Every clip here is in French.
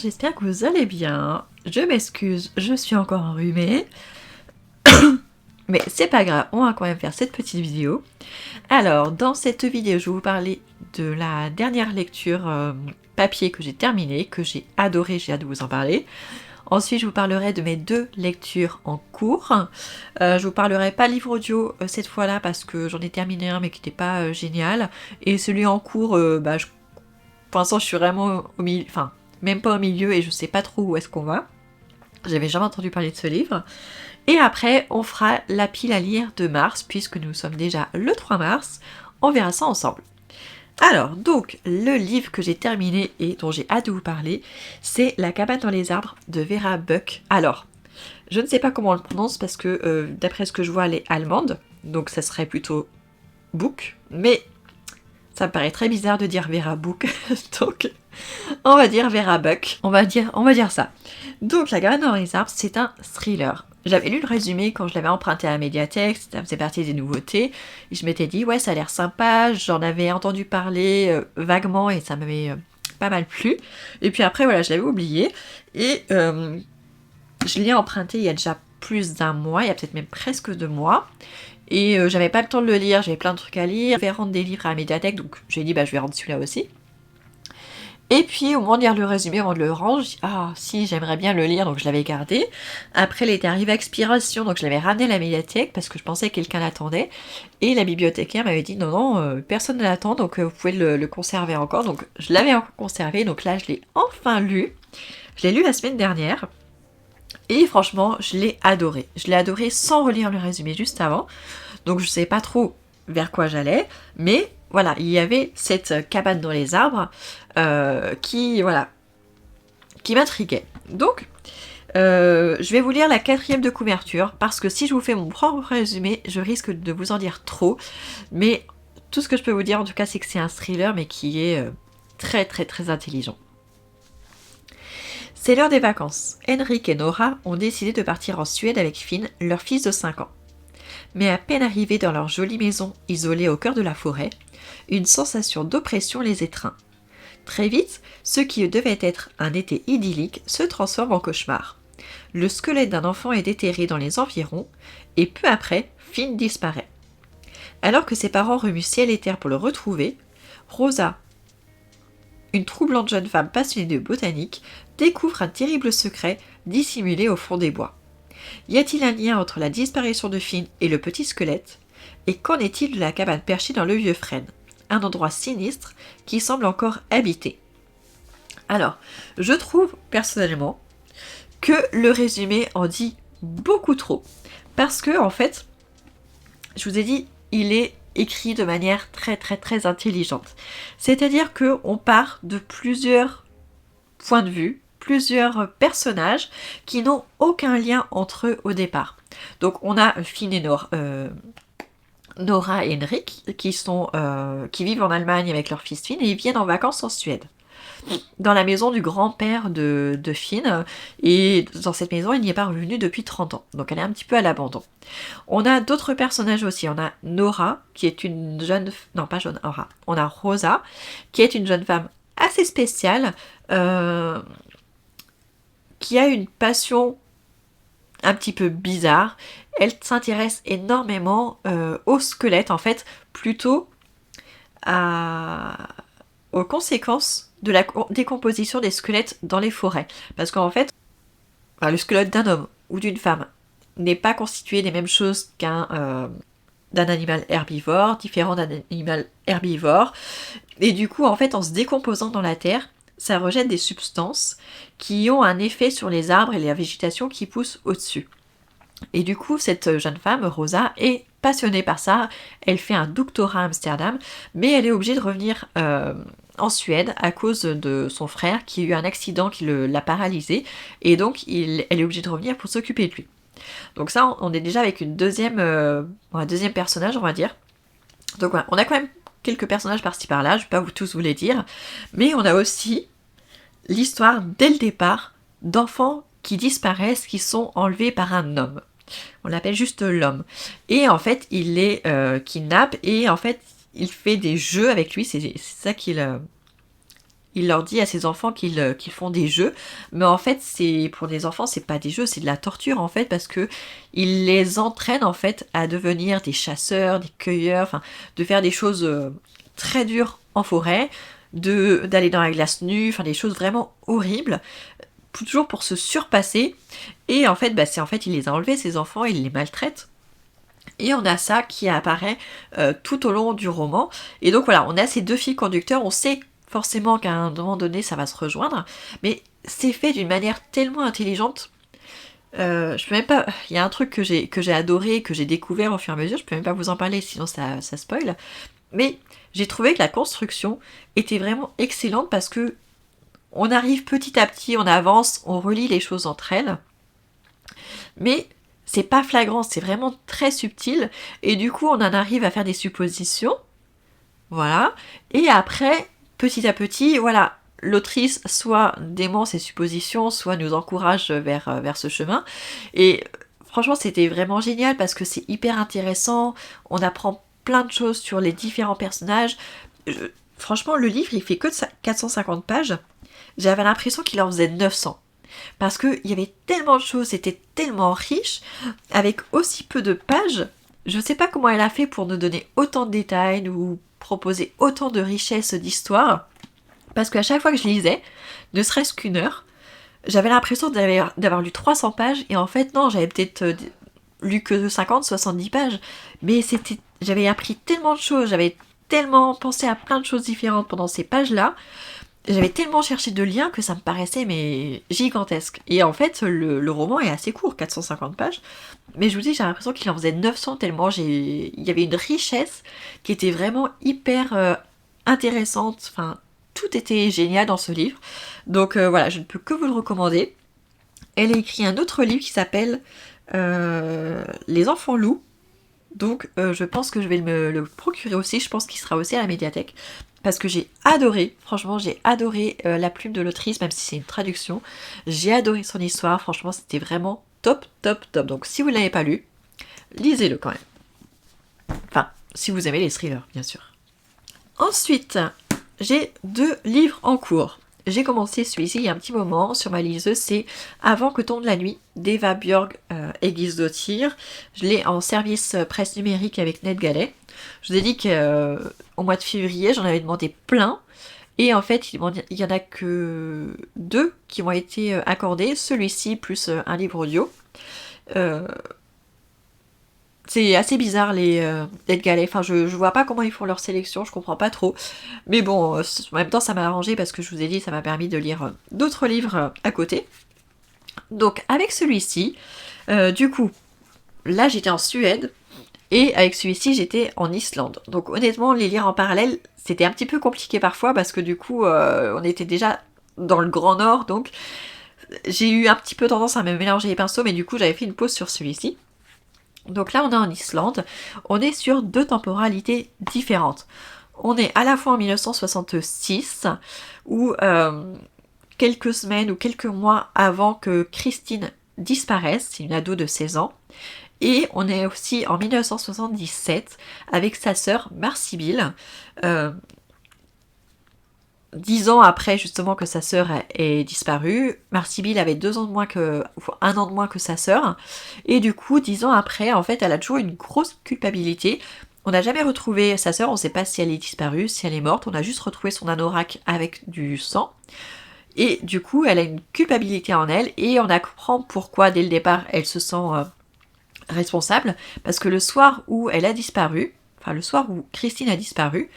monde, j'espère que vous allez bien. Je m'excuse, je suis encore enrhumée. Mais c'est pas grave, on va quand même faire cette petite vidéo. Alors, dans cette vidéo, je vais vous parler de la dernière lecture papier que j'ai terminée, que j'ai adoré, j'ai hâte de vous en parler. Ensuite, je vous parlerai de mes 2 lectures en cours. Je vous parlerai pas livre audio cette fois-là parce que j'en ai terminé un mais qui n'était pas génial. Et celui en cours, pour l'instant, je suis vraiment au milieu, enfin, même pas au milieu et je sais pas trop où est-ce qu'on va. J'avais jamais entendu parler de ce livre. Et après, on fera la pile à lire de mars, puisque nous sommes déjà le 3 mars. On verra ça ensemble. Alors, donc, le livre que j'ai terminé et dont j'ai hâte de vous parler, c'est La cabane dans les arbres de Vera Buck. Alors, je ne sais pas comment on le prononce parce que d'après ce que je vois, elle est allemande, donc ça serait plutôt Book, mais ça me paraît très bizarre de dire Vera Book, donc on va dire Vera Buck, on va dire ça. Donc La cabane dans les arbres, c'est un thriller. J'avais lu le résumé quand je l'avais emprunté à la médiathèque, ça faisait partie des nouveautés, et je m'étais dit ouais ça a l'air sympa, j'en avais entendu parler vaguement et ça m'avait pas mal plu. Et puis après voilà, je l'avais oublié, et je l'ai emprunté il y a déjà plus d'un mois, il y a peut-être même presque 2 mois, et j'avais pas le temps de le lire, j'avais plein de trucs à lire, je vais rendre des livres à la médiathèque, donc j'ai dit bah je vais rendre celui-là aussi. Et puis au moment de lire le résumé, avant de le rendre, je dis ah si j'aimerais bien le lire, donc je l'avais gardé. Après il était arrivé à expiration, donc je l'avais ramené à la médiathèque parce que je pensais que quelqu'un l'attendait. Et la bibliothécaire m'avait dit non, personne ne l'attend, donc vous pouvez le conserver encore. Donc je l'avais encore conservé, donc là je l'ai enfin lu. Je l'ai lu la semaine dernière. Et franchement, je l'ai adoré. Je l'ai adoré sans relire le résumé juste avant. Donc je ne savais pas trop vers quoi j'allais, mais voilà, il y avait cette cabane dans les arbres qui m'intriguait. Donc, je vais vous lire la 4e de couverture, parce que si je vous fais mon propre résumé, je risque de vous en dire trop. Mais tout ce que je peux vous dire, en tout cas, c'est que c'est un thriller, mais qui est très très très intelligent. C'est l'heure des vacances. Henrik et Nora ont décidé de partir en Suède avec Finn, leur fils de 5 ans. Mais à peine arrivés dans leur jolie maison isolée au cœur de la forêt, une sensation d'oppression les étreint. Très vite, ce qui devait être un été idyllique se transforme en cauchemar. Le squelette d'un enfant est déterré dans les environs, et peu après, Finn disparaît. Alors que ses parents remuent ciel et terre pour le retrouver, Rosa, une troublante jeune femme passionnée de botanique, découvre un terrible secret dissimulé au fond des bois. Y a-t-il un lien entre la disparition de Finn et le petit squelette? Et qu'en est-il de la cabane perchée dans le vieux frêne, un endroit sinistre qui semble encore habité? Alors, je trouve personnellement que le résumé en dit beaucoup trop. Parce que, en fait, je vous ai dit, il est écrit de manière très très très intelligente. C'est-à-dire qu'on part de plusieurs points de vue, plusieurs personnages qui n'ont aucun lien entre eux au départ. Donc on a Finn et Nora et Henrik qui vivent en Allemagne avec leur fils Finn et ils viennent en vacances en Suède. Dans la maison du grand-père de Finn, et dans cette maison il n'y est pas revenu depuis 30 ans, donc elle est un petit peu à l'abandon. On a d'autres personnages aussi, on a Nora qui est une jeune... non pas jeune Nora, on a Rosa qui est une jeune femme assez spéciale, qui a une passion un petit peu bizarre. Elle s'intéresse énormément au squelette, en fait, plutôt aux conséquences de la décomposition des squelettes dans les forêts. Parce qu'en fait, le squelette d'un homme ou d'une femme n'est pas constitué des mêmes choses d'un animal herbivore, différent d'un animal herbivore. Et du coup, en fait, en se décomposant dans la terre, ça rejette des substances qui ont un effet sur les arbres et la végétation qui poussent au-dessus. Et du coup, cette jeune femme, Rosa, est passionnée par ça. Elle fait un doctorat à Amsterdam, mais elle est obligée de revenir en Suède à cause de son frère qui a eu un accident qui l'a paralysé. Et donc, elle est obligée de revenir pour s'occuper de lui. Donc ça, on est déjà avec un deuxième personnage, on va dire. Donc voilà, on a quand même quelques personnages par-ci par-là, je ne vais pas tous vous les dire, mais on a aussi l'histoire, dès le départ, d'enfants qui disparaissent, qui sont enlevés par un homme. On l'appelle juste l'homme. Et en fait, il les kidnappe et en fait, il fait des jeux avec lui, c'est ça qu'il il leur dit à ses enfants qu'ils font des jeux, mais en fait pour les enfants c'est pas des jeux, c'est de la torture en fait, parce que il les entraîne en fait à devenir des chasseurs, des cueilleurs, enfin de faire des choses très dures en forêt, d'aller dans la glace nue, enfin des choses vraiment horribles, toujours pour se surpasser. Et en fait, il les a enlevés, ces enfants, il les maltraite. Et on a ça qui apparaît tout au long du roman. Et donc voilà, on a ces deux fils conducteurs, on sait forcément qu'à un moment donné ça va se rejoindre, mais c'est fait d'une manière tellement intelligente. Je peux même pas. Il y a un truc que j'ai adoré, que j'ai découvert au fur et à mesure, je peux même pas vous en parler, sinon ça spoil. Mais j'ai trouvé que la construction était vraiment excellente parce que on arrive petit à petit, on avance, on relie les choses entre elles. Mais c'est pas flagrant, c'est vraiment très subtil. Et du coup, on en arrive à faire des suppositions. Voilà. Et après, petit à petit, voilà, l'autrice soit dément ses suppositions, soit nous encourage vers ce chemin. Et franchement, c'était vraiment génial parce que c'est hyper intéressant. On apprend plein de choses sur les différents personnages. Franchement, le livre, il fait que 450 pages. J'avais l'impression qu'il en faisait 900. Parce qu'il y avait tellement de choses, c'était tellement riche, avec aussi peu de pages. Je ne sais pas comment elle a fait pour nous donner autant de détails, nous proposer autant de richesse d'histoire. Parce qu'à chaque fois que je lisais, ne serait-ce qu'une heure, j'avais l'impression d'avoir lu 300 pages, et en fait non, j'avais peut-être lu que 50, 70 pages. Mais j'avais appris tellement de choses, j'avais tellement pensé à plein de choses différentes pendant ces pages-là. J'avais tellement cherché de liens que ça me paraissait mais gigantesque. Et en fait, le roman est assez court, 450 pages. Mais je vous dis, j'ai l'impression qu'il en faisait 900 tellement il y avait une richesse qui était vraiment hyper intéressante. Enfin, tout était génial dans ce livre. Donc voilà, je ne peux que vous le recommander. Elle a écrit un autre livre qui s'appelle Les enfants loups. Donc je pense que je vais le procurer aussi. Je pense qu'il sera aussi à la médiathèque. Parce que j'ai adoré, franchement j'ai adoré la plume de l'autrice, même si c'est une traduction. J'ai adoré son histoire, franchement c'était vraiment top, top, top. Donc si vous ne l'avez pas lu, lisez-le quand même. Enfin, si vous aimez les thrillers, bien sûr. Ensuite, j'ai 2 livres en cours. J'ai commencé celui-ci il y a un petit moment sur ma liseuse, c'est Avant que tombe la nuit d'Eva Björg et Guisdottir. Je l'ai en service presse numérique avec NetGalley. Je vous ai dit qu'au mois de février, j'en avais demandé plein. Et en fait, il y en a que 2 qui m'ont été accordés. Celui-ci plus un livre audio. C'est assez bizarre les NetGalley. Enfin, je vois pas comment ils font leur sélection, je comprends pas trop. Mais bon, en même temps, ça m'a arrangé parce que je vous ai dit, ça m'a permis de lire d'autres livres à côté. Donc, avec celui-ci, du coup, là j'étais en Suède. Et avec celui-ci, j'étais en Islande. Donc honnêtement, les lire en parallèle, c'était un petit peu compliqué parfois parce que du coup, on était déjà dans le Grand Nord. Donc j'ai eu un petit peu tendance à me mélanger les pinceaux, mais du coup, j'avais fait une pause sur celui-ci. Donc là, on est en Islande. On est sur 2 temporalités différentes. On est à la fois en 1966, où quelques semaines ou quelques mois avant que Christine disparaisse, c'est une ado de 16 ans. Et on est aussi en 1977 avec sa sœur Marsibil, 10 ans après justement que sa sœur est disparue. Marsibil avait 1 an de moins que sa sœur. Et du coup, 10 ans après, en fait, elle a toujours une grosse culpabilité. On n'a jamais retrouvé sa sœur, on ne sait pas si elle est disparue, si elle est morte. On a juste retrouvé son anorak avec du sang. Et du coup, elle a une culpabilité en elle. Et on apprend pourquoi, dès le départ, elle se sent responsable, parce que le soir où elle a disparu, enfin le soir où Christine a disparu,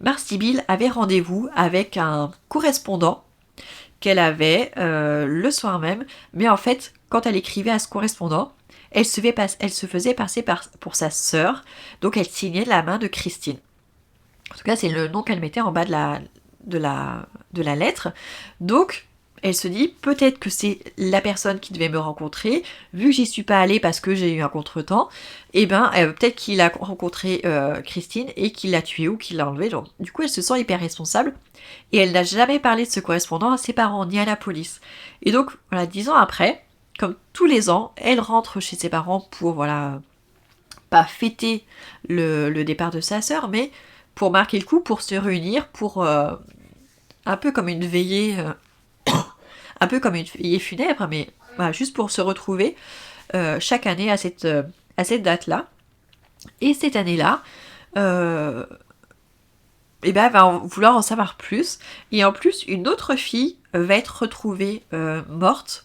Marsibil avait rendez-vous avec un correspondant qu'elle avait le soir même, mais en fait, quand elle écrivait à ce correspondant, elle se faisait passer pour sa sœur, donc elle signait de la main de Christine. En tout cas, c'est le nom qu'elle mettait en bas de la lettre. Donc, elle se dit, peut-être que c'est la personne qui devait me rencontrer, vu que j'y suis pas allée parce que j'ai eu un contretemps, et peut-être qu'il a rencontré Christine et qu'il l'a tuée ou qu'il l'a enlevée. Donc, du coup, elle se sent hyper responsable, et elle n'a jamais parlé de ce correspondant à ses parents, ni à la police. Et donc, voilà, 10 ans après, comme tous les ans, elle rentre chez ses parents pour, voilà, pas fêter le départ de sa sœur, mais pour marquer le coup, pour se réunir, pour un peu comme une veillée, un peu comme une veillée funèbre, mais voilà, juste pour se retrouver chaque année à cette date-là. Et cette année-là, et ben, elle va vouloir en savoir plus. Et en plus, une autre fille va être retrouvée morte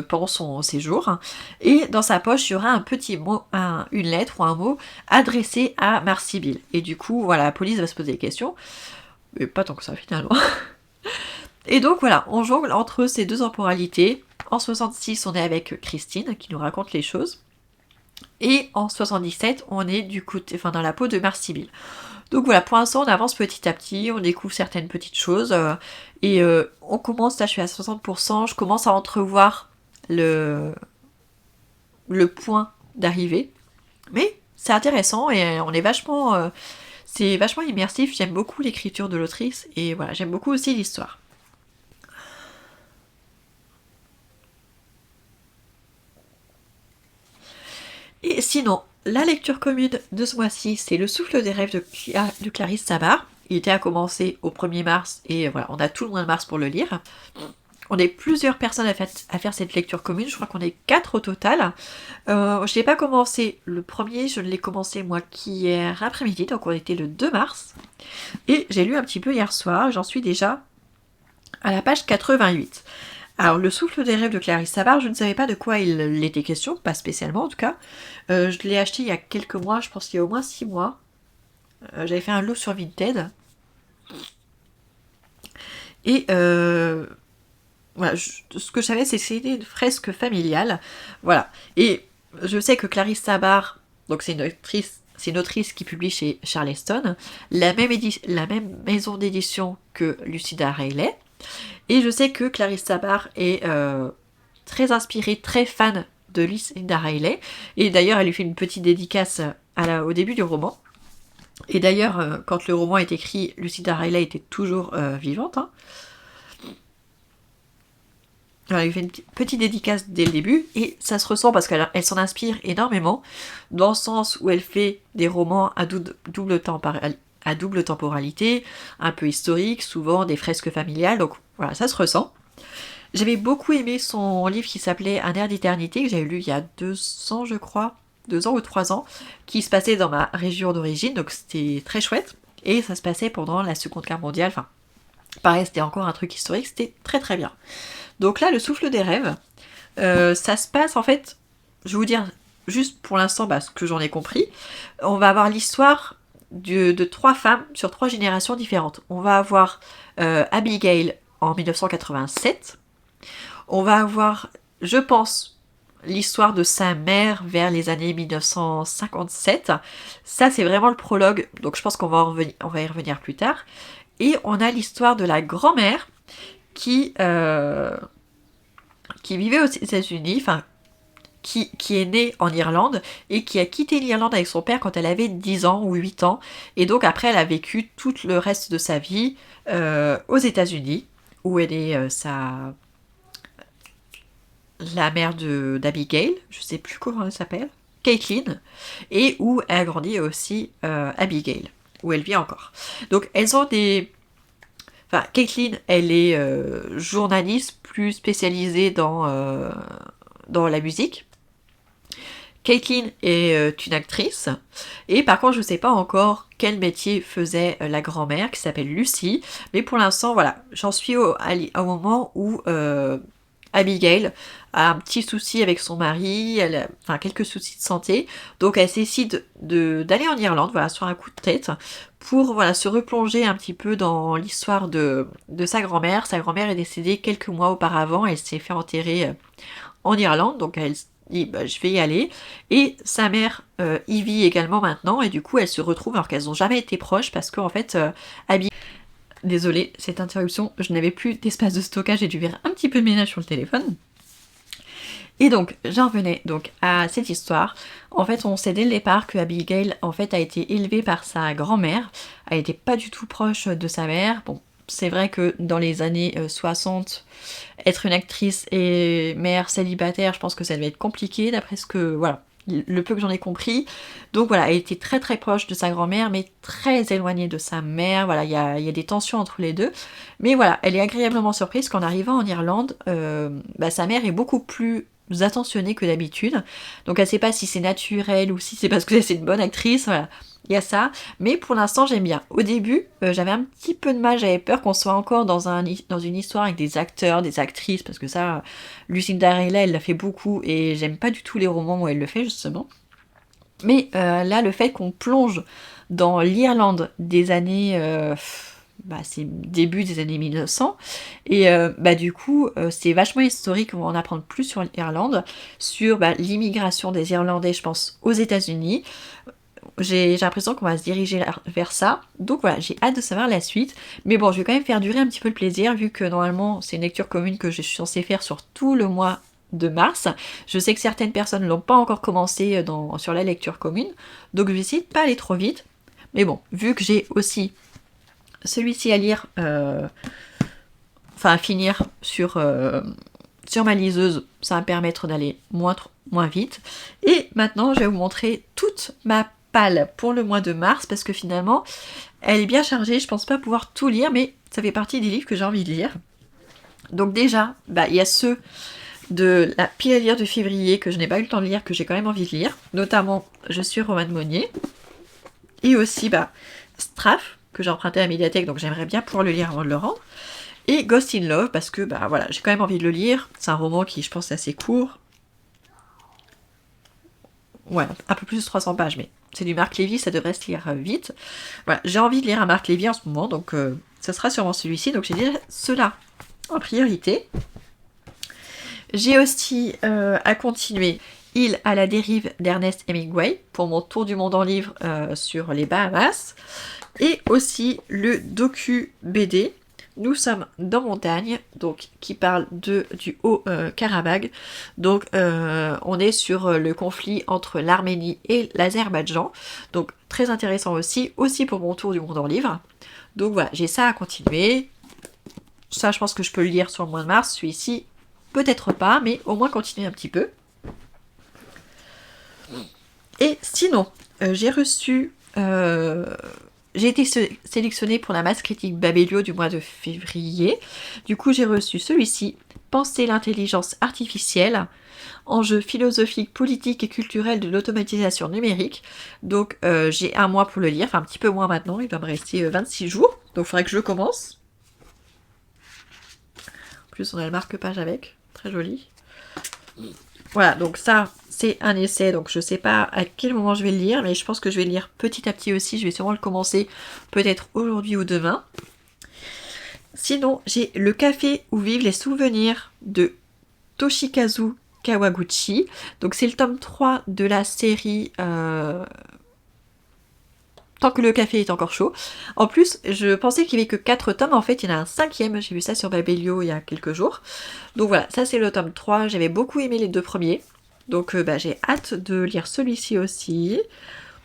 pendant son séjour. Et dans sa poche, il y aura un petit mot, une lettre ou un mot adressé à Marsibil. Et du coup, voilà, la police va se poser des questions. Mais pas tant que ça finalement. Et donc voilà, on jongle entre ces deux temporalités. En 66, on est avec Christine qui nous raconte les choses. Et en 77, on est du côté, enfin dans la peau de Marsibil. Donc voilà, pour l'instant, on avance petit à petit, on découvre certaines petites choses. Et on commence, là je suis à 60%, je commence à entrevoir le point d'arrivée. Mais c'est intéressant et on est vachement... c'est vachement immersif, j'aime beaucoup l'écriture de l'autrice et voilà, j'aime beaucoup aussi l'histoire. Et sinon, la lecture commune de ce mois-ci, c'est Le souffle des rêves de Clarisse Sabar. Il était à commencer au 1er mars et voilà, on a tout le mois de mars pour le lire. On est plusieurs personnes à faire cette lecture commune, je crois qu'on est 4 au total. Je n'ai pas commencé le premier, je ne l'ai commencé moi qu'hier après-midi, donc on était le 2 mars. Et j'ai lu un petit peu hier soir, j'en suis déjà à la page 88. Alors, Le souffle des rêves de Clarisse Sabar, je ne savais pas de quoi il était question, pas spécialement en tout cas. Je l'ai acheté il y a quelques mois, je pense qu'il y a au moins 6 mois. J'avais fait un lot sur Vinted. Et voilà, ce que je savais, c'est que c'était une fresque familiale. Voilà. Et je sais que Clarisse Sabar, donc c'est une autrice qui publie chez Charleston, la même maison d'édition que Lucinda Riley. Et je sais que Clarisse Sabar est très inspirée, très fan de Lucinda Riley. Et d'ailleurs, elle lui fait une petite dédicace au début du roman. Et d'ailleurs, quand le roman est écrit, Lucinda Riley était toujours vivante. Hein. Elle lui fait une petite dédicace dès le début. Et ça se ressent parce qu'elle s'en inspire énormément. Dans le sens où elle fait des romans à double temporalité, un peu historique, souvent des fresques familiales. Donc voilà, ça se ressent. J'avais beaucoup aimé son livre qui s'appelait Un air d'éternité, que j'avais lu il y a 2 ans, je crois, 2 ans ou 3 ans, qui se passait dans ma région d'origine, donc c'était très chouette. Et ça se passait pendant la Seconde Guerre mondiale, enfin, pareil, c'était encore un truc historique, c'était très très bien. Donc là, Le souffle des rêves, ça se passe en fait, je vais vous dire juste pour l'instant ce que j'en ai compris, on va avoir l'histoire de 3 femmes sur 3 générations différentes. On va avoir Abigail en 1987, on va avoir, je pense, l'histoire de sa mère vers les années 1957. Ça, c'est vraiment le prologue, donc je pense qu'on va y revenir plus tard. Et on a l'histoire de la grand-mère qui vivait aux États-Unis, enfin, qui est née en Irlande et qui a quitté l'Irlande avec son père quand elle avait 10 ans ou 8 ans. Et donc après, elle a vécu tout le reste de sa vie aux États-Unis, où elle est la mère d'Abigail, je sais plus comment elle s'appelle, Caitlin, et où elle a grandi aussi Abigail, où elle vit encore. Donc elles ont des... Enfin, Caitlin, elle est journaliste plus spécialisée dans la musique. Caitlin est une actrice, et par contre je ne sais pas encore quel métier faisait la grand-mère qui s'appelle Lucie, mais pour l'instant voilà, j'en suis au moment où Abigail a un petit souci avec son mari, elle a quelques soucis de santé, donc elle décide d'aller en Irlande, voilà, sur un coup de tête, pour voilà, se replonger un petit peu dans l'histoire de sa grand-mère. Sa grand-mère est décédée quelques mois auparavant, elle s'est fait enterrer en Irlande, donc elle dit je vais y aller. Et sa mère y vit également maintenant, et du coup elle se retrouve alors qu'elles n'ont jamais été proches, parce qu'en fait Abigail... Désolée, cette interruption, je n'avais plus d'espace de stockage, j'ai dû faire un petit peu de ménage sur le téléphone. Et donc, j'en revenais donc à cette histoire. En fait, on sait dès le départ que Abigail, en fait, a été élevée par sa grand-mère. Elle n'était pas du tout proche de sa mère. Bon, c'est vrai que dans les années 60, être une actrice et mère célibataire, je pense que ça devait être compliqué, d'après ce que... Voilà. le peu que j'en ai compris. Donc voilà, elle était très très proche de sa grand-mère, mais très éloignée de sa mère. Voilà, il y a des tensions entre les deux. Mais voilà, elle est agréablement surprise qu'en arrivant en Irlande, sa mère est beaucoup plus attentionnée que d'habitude. Donc elle sait pas si c'est naturel ou si c'est parce que c'est une bonne actrice. Voilà, il y a ça. Mais pour l'instant, j'aime bien. Au début, j'avais un petit peu de mal, j'avais peur qu'on soit encore dans une histoire avec des acteurs, des actrices, parce que ça, Lucinda Riley, elle l'a fait beaucoup, et j'aime pas du tout les romans où elle le fait, justement. Mais là, le fait qu'on plonge dans l'Irlande des années... c'est début des années 1900, et du coup, c'est vachement historique, on va en apprendre plus sur l'Irlande, sur l'immigration des Irlandais, je pense, aux États-Unis. J'ai l'impression qu'on va se diriger vers ça. Donc voilà, j'ai hâte de savoir la suite. Mais bon, je vais quand même faire durer un petit peu le plaisir, vu que normalement, c'est une lecture commune que je suis censée faire sur tout le mois de mars. Je sais que certaines personnes ne l'ont pas encore commencé sur la lecture commune. Donc je vais essayer de pas aller trop vite. Mais bon, vu que j'ai aussi celui-ci à lire, à finir sur ma liseuse, ça va me permettre d'aller moins vite. Et maintenant, je vais vous montrer toute ma palle pour le mois de mars, parce que finalement, elle est bien chargée. Je pense pas pouvoir tout lire, mais ça fait partie des livres que j'ai envie de lire. Donc déjà, il y a ceux de la pile à lire de février que je n'ai pas eu le temps de lire, que j'ai quand même envie de lire. Notamment, Je suis Romane Monnier. Et aussi, Straff, que j'ai emprunté à la médiathèque, donc j'aimerais bien pouvoir le lire avant de le rendre. Et Ghost in Love, parce que j'ai quand même envie de le lire. C'est un roman qui, je pense, est assez court. Ouais, un peu plus de 300 pages, mais c'est du Marc Lévy, ça devrait se lire vite. Voilà, j'ai envie de lire un Marc Lévy en ce moment, donc ça sera sûrement celui-ci. Donc j'ai déjà cela en priorité. J'ai aussi à continuer Île à la dérive d'Ernest Hemingway pour mon tour du monde en livre sur les Bahamas. Et aussi le docu BD Nous sommes dans montagne, donc qui parle du Haut-Karabagh. Donc on est sur le conflit entre l'Arménie et l'Azerbaïdjan. Donc très intéressant aussi pour mon tour du monde en livre. Donc voilà, j'ai ça à continuer. Ça, je pense que je peux le lire sur le mois de mars. Celui-ci, peut-être pas, mais au moins continuer un petit peu. Et sinon, j'ai reçu... j'ai été sélectionnée pour la masse critique Babelio du mois de février. Du coup, j'ai reçu celui-ci, Penser l'intelligence artificielle, enjeux philosophiques, politiques et culturels de l'automatisation numérique. Donc, j'ai un mois pour le lire, enfin un petit peu moins maintenant, il doit me rester 26 jours. Donc, il faudrait que je le commence. En plus, on a le marque-page avec, très joli. Voilà, donc ça, c'est un essai, donc je sais pas à quel moment je vais le lire, mais je pense que je vais le lire petit à petit aussi. Je vais sûrement le commencer peut-être aujourd'hui ou demain. Sinon, j'ai Le café où vivent les souvenirs de Toshikazu Kawaguchi. Donc c'est le tome 3 de la série Tant que le café est encore chaud. En plus, je pensais qu'il n'y avait que 4 tomes, en fait il y en a un 5e, j'ai vu ça sur Babelio il y a quelques jours. Donc voilà, ça c'est le tome 3, j'avais beaucoup aimé les 2 premiers. Donc j'ai hâte de lire celui-ci aussi.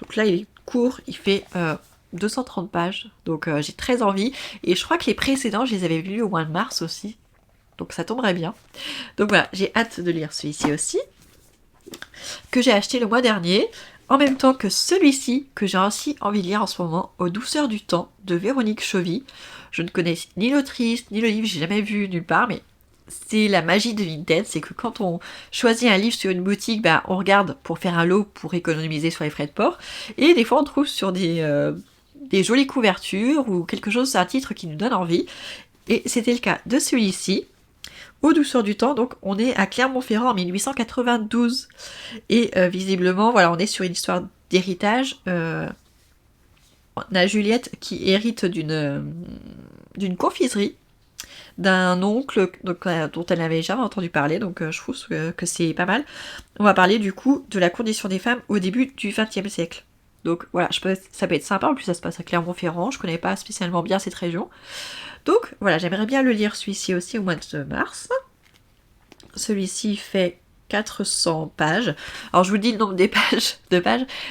Donc là il est court, il fait 230 pages, donc j'ai très envie. Et je crois que les précédents, je les avais lus au mois de mars aussi. Donc ça tomberait bien. Donc voilà, j'ai hâte de lire celui-ci aussi, que j'ai acheté le mois dernier. En même temps que celui-ci, que j'ai aussi envie de lire en ce moment, Aux douceurs du temps, de Véronique Chovy. Je ne connais ni l'autrice, ni le livre, j'ai jamais vu nulle part, mais c'est la magie de Vinted, c'est que quand on choisit un livre sur une boutique, on regarde pour faire un lot, pour économiser sur les frais de port, et des fois on trouve sur des jolies couvertures, ou quelque chose, c'est un titre qui nous donne envie, et c'était le cas de celui-ci. Aux douceurs du temps, donc on est à Clermont-Ferrand en 1892. Et visiblement, voilà, on est sur une histoire d'héritage. On a Juliette qui hérite d'une confiserie d'un oncle donc, dont elle n'avait jamais entendu parler, donc je trouve que c'est pas mal. On va parler du coup de la condition des femmes au début du XXe siècle. Donc voilà, ça peut être sympa, en plus ça se passe à Clermont-Ferrand, je connais pas spécialement bien cette région. Donc voilà, j'aimerais bien le lire celui-ci aussi au mois de mars. Celui-ci fait 400 pages. Alors je vous dis le nombre de pages,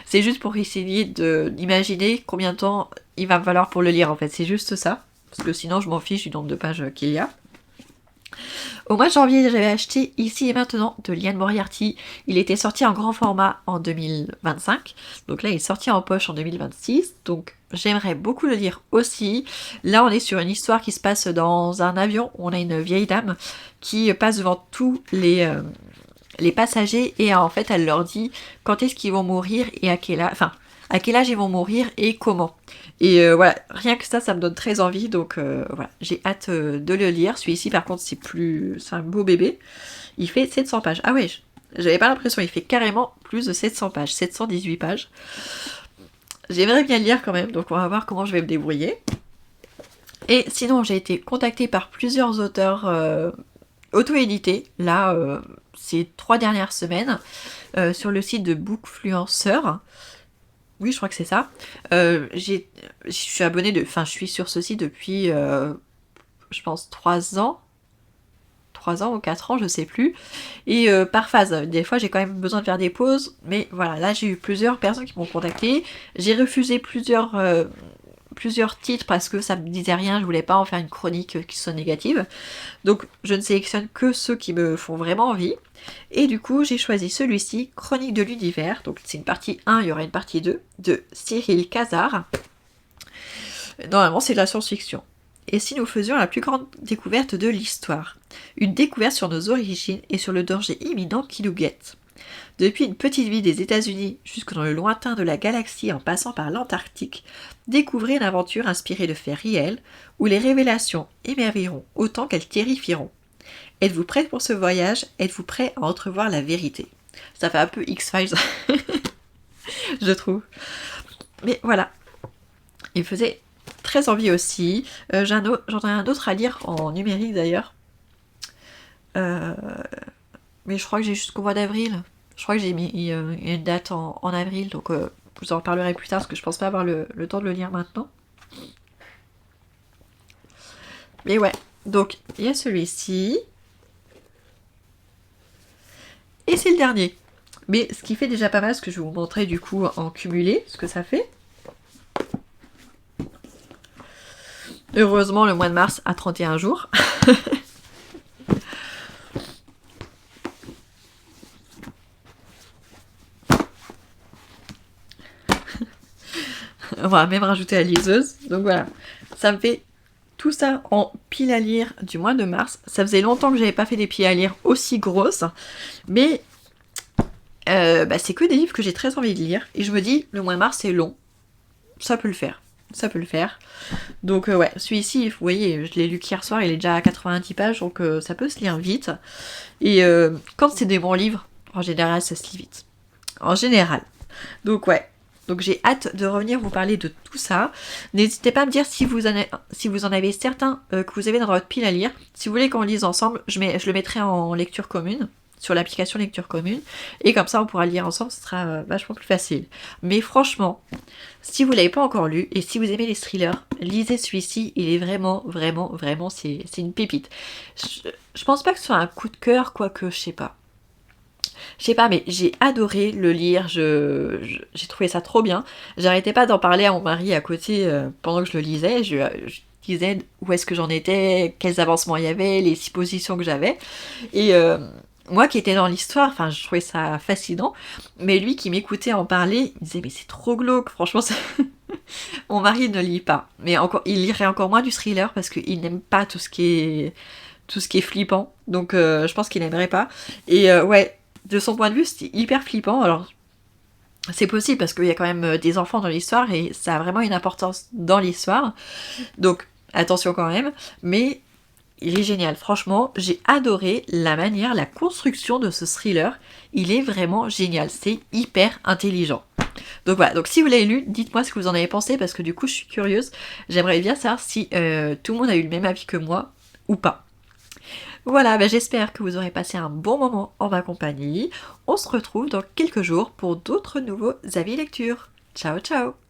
c'est juste pour essayer d'imaginer combien de temps il va me falloir pour le lire en fait, c'est juste ça. Parce que sinon je m'en fiche du nombre de pages qu'il y a. Au mois de janvier, j'avais acheté Ici et Maintenant de Liane Moriarty. Il était sorti en grand format en 2025. Donc là, il est sorti en poche en 2026. Donc j'aimerais beaucoup le lire aussi. Là, on est sur une histoire qui se passe dans un avion. On a une vieille dame qui passe devant tous les passagers et en fait, elle leur dit quand est-ce qu'ils vont mourir et à quel âge... Enfin, à quel âge ils vont mourir et comment. Et voilà, rien que ça me donne très envie, donc voilà, j'ai hâte de le lire. Celui-ci par contre c'est un beau bébé, il fait 700 pages. Ah ouais, j'avais pas l'impression, il fait carrément plus de 700 pages, 718 pages. J'aimerais bien le lire quand même, donc on va voir comment je vais me débrouiller. Et sinon j'ai été contactée par plusieurs auteurs auto-édités, là ces 3 dernières semaines, sur le site de Bookfluencer. Oui, je crois que c'est ça. Je suis abonnée je suis sur ce site depuis, je pense, 3 ans. 3 ans ou 4 ans, je sais plus. Et par phase, des fois j'ai quand même besoin de faire des pauses. Mais voilà, là j'ai eu plusieurs personnes qui m'ont contacté. J'ai refusé plusieurs titres parce que ça me disait rien, je voulais pas en faire une chronique qui soit négative. Donc je ne sélectionne que ceux qui me font vraiment envie. Et du coup j'ai choisi celui-ci, Chronique de l'univers. Donc c'est une partie 1, il y aura une partie 2 de Cyril Cazard. Normalement c'est de la science-fiction. Et si nous faisions la plus grande découverte de l'histoire? Une découverte sur nos origines et sur le danger imminent qui nous guette. Depuis une petite ville des États-Unis jusque dans le lointain de la galaxie en passant par l'Antarctique, découvrez une aventure inspirée de faits réels où les révélations émerveilleront autant qu'elles terrifieront. Êtes-vous prêt pour ce voyage? Êtes-vous prêt à entrevoir la vérité? Ça fait un peu X-Files, je trouve. Mais voilà, il faisait très envie aussi. J'en ai un autre à lire en numérique d'ailleurs. Mais je crois que j'ai jusqu'au mois d'avril. Je crois que j'ai mis une date en avril, donc je vous en reparlerai plus tard parce que je pense pas avoir le temps de le lire maintenant. Mais ouais, donc il y a celui-ci. Et c'est le dernier. Mais ce qui fait déjà pas mal, ce que je vais vous montrer du coup en cumulé, ce que ça fait. Heureusement, le mois de mars a 31 jours. On va même rajouter la liseuse. Donc voilà, ça me fait tout ça en pile à lire du mois de mars. Ça faisait longtemps que j'avais pas fait des piles à lire aussi grosses. Mais c'est que des livres que j'ai très envie de lire. Et je me dis, le mois de mars c'est long. Ça peut le faire. Ça peut le faire. Donc ouais, celui-ci, vous voyez, je l'ai lu qu'hier soir, il est déjà à 90 pages, donc ça peut se lire vite. Et quand c'est des bons livres, en général, ça se lit vite. En général. Donc ouais. Donc j'ai hâte de revenir vous parler de tout ça. N'hésitez pas à me dire si vous en avez certains que vous avez dans votre pile à lire. Si vous voulez qu'on lise ensemble, je le mettrai en lecture commune, sur l'application lecture commune. Et comme ça, on pourra le lire ensemble, ce sera vachement plus facile. Mais franchement, si vous ne l'avez pas encore lu, et si vous aimez les thrillers, lisez celui-ci. Il est vraiment, vraiment, vraiment, c'est une pépite. Je pense pas que ce soit un coup de cœur, quoique, je sais pas. Je sais pas, mais j'ai adoré le lire, j'ai trouvé ça trop bien. J'arrêtais pas d'en parler à mon mari à côté pendant que je le lisais. Je disais où est-ce que j'en étais, quels avancements il y avait, les suppositions que j'avais. Et moi qui étais dans l'histoire, enfin je trouvais ça fascinant. Mais lui qui m'écoutait en parler, il disait mais c'est trop glauque, franchement ça... Mon mari ne lit pas, mais il lirait encore moins du thriller parce qu'il n'aime pas tout ce qui est flippant. Donc je pense qu'il n'aimerait pas. Et ouais, de son point de vue, c'était hyper flippant. Alors, c'est possible parce qu'il y a quand même des enfants dans l'histoire et ça a vraiment une importance dans l'histoire. Donc, attention quand même. Mais il est génial. Franchement, j'ai adoré la construction de ce thriller. Il est vraiment génial. C'est hyper intelligent. Donc voilà, donc si vous l'avez lu, dites-moi ce que vous en avez pensé parce que du coup, je suis curieuse. J'aimerais bien savoir si tout le monde a eu le même avis que moi ou pas. Voilà, j'espère que vous aurez passé un bon moment en ma compagnie. On se retrouve dans quelques jours pour d'autres nouveaux avis lecture. Ciao ciao!